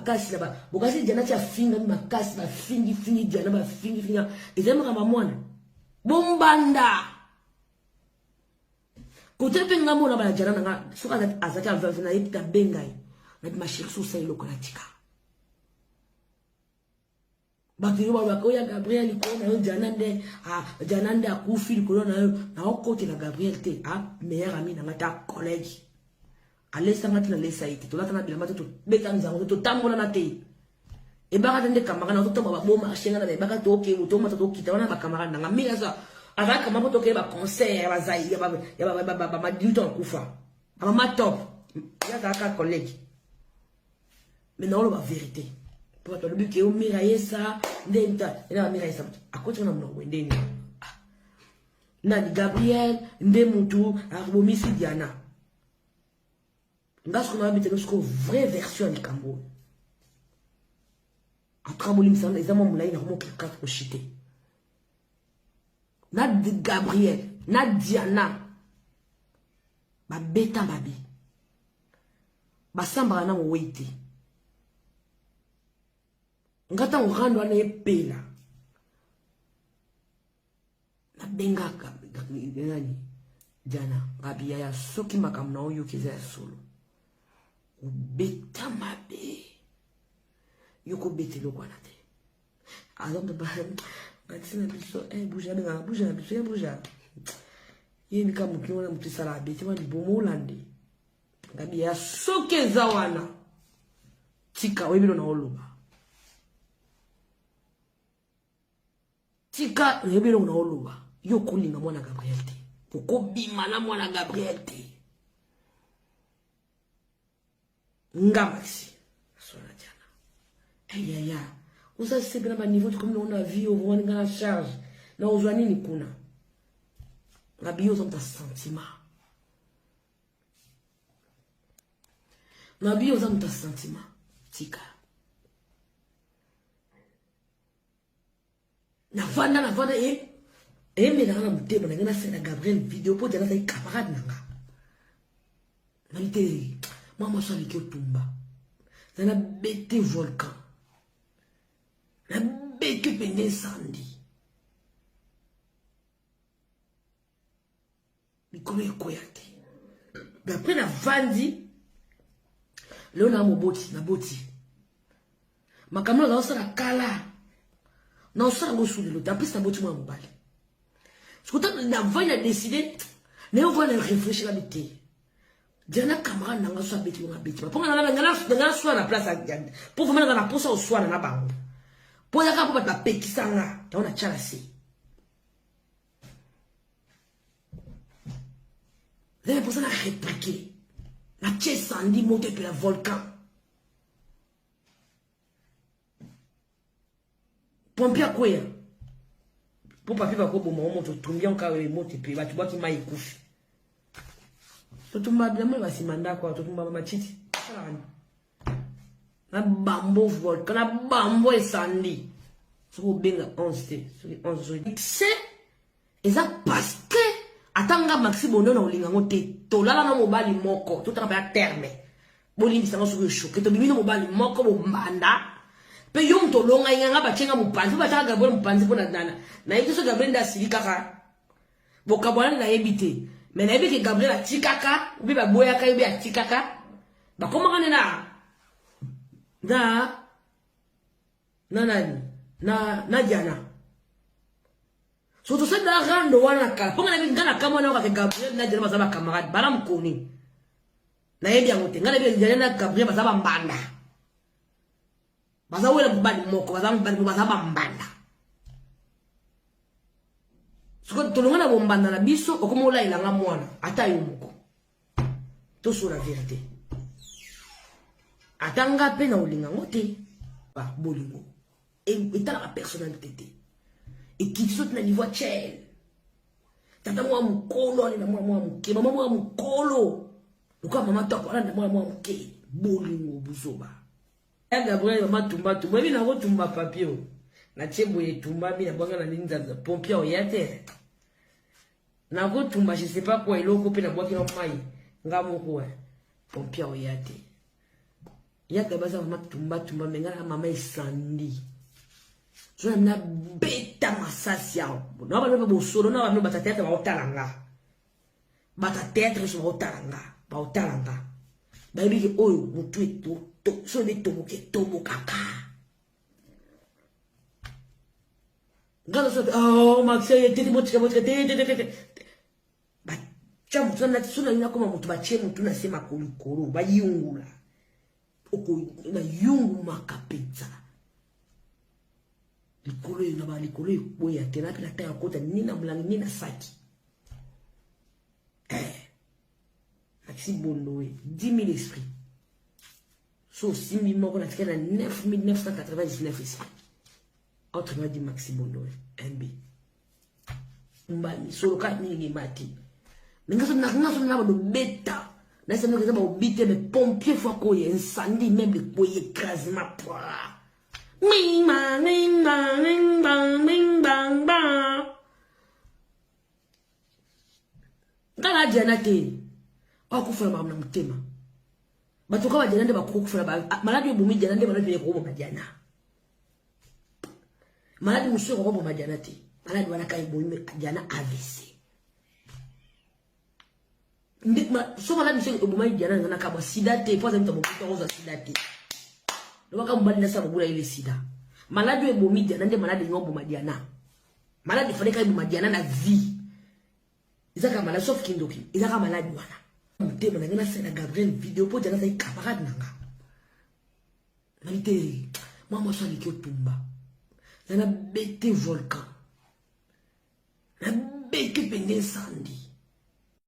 makasi là-bas. Bokasi Diana tia finga makasi ba fingi Diana ba fingi. Ezema kama mwana. Bombanda. Côté penga mona ba Diana nga soka azaki avana yipta bengai. Na ma chérie sous ça ilokolatika. Bakiri wa koya Gabriel ikona yo Diana nde akufi ikona na okote na Gabriel te meilleur ami na ngata collègue. Alesa ngati na lesa ite to latana bilamba to beta nzango to tambola na te e baka tende kamara na to ba boma shenga na baka to ke to mata to kita wana ba kamara na ngamira sa ava kamara to ke ba concert ba zai ya ba madilto kufa ama matop ya ka collègue mais non la vérité pour to le but que o mira yesa ndenta ina mira yesa akoti na mno wendeni na Gabriel nde mutu arubomisi Diana. Parce qu'on a mis une vraie version du Cameroun. En tramolim, les amants moulay, ils ont quatre au chité. Na Gabriel, na Diana, ba beta babi, ba samba na mwiti. Ngata on rando ane pela. Na benga Diana, babi ya soki makamna oyo kiza ya solo. Beta mabe yoko bete lo kwa nate alors de ba ngatsina biso bouja benga bouja biso ya bouja yeni ka mukino na mutisala bete wa libomo lande ngabi ya soke zawana tika webilo na oloba tika webilo na oloba yoko linga mwana Gabriel te koko bima na mwana Gabriel te Ngamaxi. Sola Diana. Aïe. Vous savez, c'est bien à niveau de comme on a vu, on voit une charge. Non, on voit ni kuna. La bio, on a sentiment. La bio, on a sentiment. Tika. Na vanda, mais dans la montée, on a fait la Gabriel vidéo pour dire à ses camarades. On a été. Moi, je suis avec Tumba. Ça a bêté volcan. Ça a bêté incendie. Mais comment il y a mais après, la vandi, là, on a mon boti, na boti. Ma caméra, là, on la kala. Non, on s'en va sous l'autre. Après, c'est un boti, moi, mon bal. Ce que tu as décidé, mais on va réfléchir à l'idée. Diana camarade nanga so abeti nga beti ba ponga na so na place a Diana pour vraiment na posa o so na bango pour ya ka po ba pekisanga ta ona chala si les pour ça na répliquer la pièce sandi monter per volcan pompia koya pour papi ba ko bo mo moto tumbia nka we moto pe ba tu ba ki mai kufi Totumba bien moi simanda kwa totumba machiti na bambo volcan na bambo esandi so benga 11 c'est exact parce que atanga maxi bondo na olinga ngote to lala na mobali moko to tanga ba terme bolindi sanga so choqué to bimino mobali moko bo mbanda pe yom to longa nganga ba chenga mupanzi ba tanga Gabriel mupanzi pona dana na yeto so Gabriel nda silika ka bokabwana na yebite mais na yebi ke Gabriel a tikaka ubi ba boya ka yebi a tikaka ba koma kana na Diana so to se da rando wana ka ponga na bi ngana kama na ka Gabriel na Diana bazaba camarade bala mkoni na yebi angote ngana bi Diana na Gabriel bazaba mbanda bazawela bubali moko bazaba mbanda Suko tolongana bombanda na biso okomola ilanga mwana ata yo moko. To sur la vérité. Atanga pe na olinga ngote ba bolingo. Et ta la personnalité. Et qui saute na niveau chel. Tata mwa mukolo ni na mwa muke, mama mwa mukolo. Uko mama toko na mwa muke bolingo buzoba. Gabriel mama tumba tumba bi na go tumba papio. Na chembo yetumba bi na banga na ninza pompia oyate. Na go tumba je sais pas quoi iloko pe na bwaki na mai ngamo kwa pompia oyate. ya kabaza mama tumba menga mama isandi so na beta masasi yao na ba no bosolo na ba no batatete ba otalanga batatete so ba otalanga ba bibi oyo mutu eto so de tomo kaka ngalo so oh maxie tete botika tete ba chamu tuna tsuna ina koma mutu ba chemu tuna sema kolikoro ba yungula oko na yungu makapetsa likolo boya tena pela ta kota nina mulangi nina saki Maxi Bondoé 10 000 esprits so 6 000 morts na tika na 9 999 ici autrement dit Maxi Bondoé MB mbani solo ka mingi mati ningaso na ba beta na ça nous avons obité mais pompiers fois qu'on y incendie même les poids écrasent ma poire ming bang ngala jana te akufuna ba mtema batoka ba jana nde bakufuna ba maladi obumi jana nde maladi ko ba jana maladi musoko ko ba jana te maladi wana kai bomi jana AVC so maladi musoko obuma jana ngana ka ba sida te poza mtu bokuta oza sida te ndo baka mbali na sababu ile sida maladi obumi jana nde maladi ngobo madiana maladi fale kai bomi jana na vie izaka maladi sauf kindoki izaka maladi wana mtema na ngana sena Gabriel video po jana sai camarade nanga nalite mama sali ki otumba na bete volcan na bete pende sandi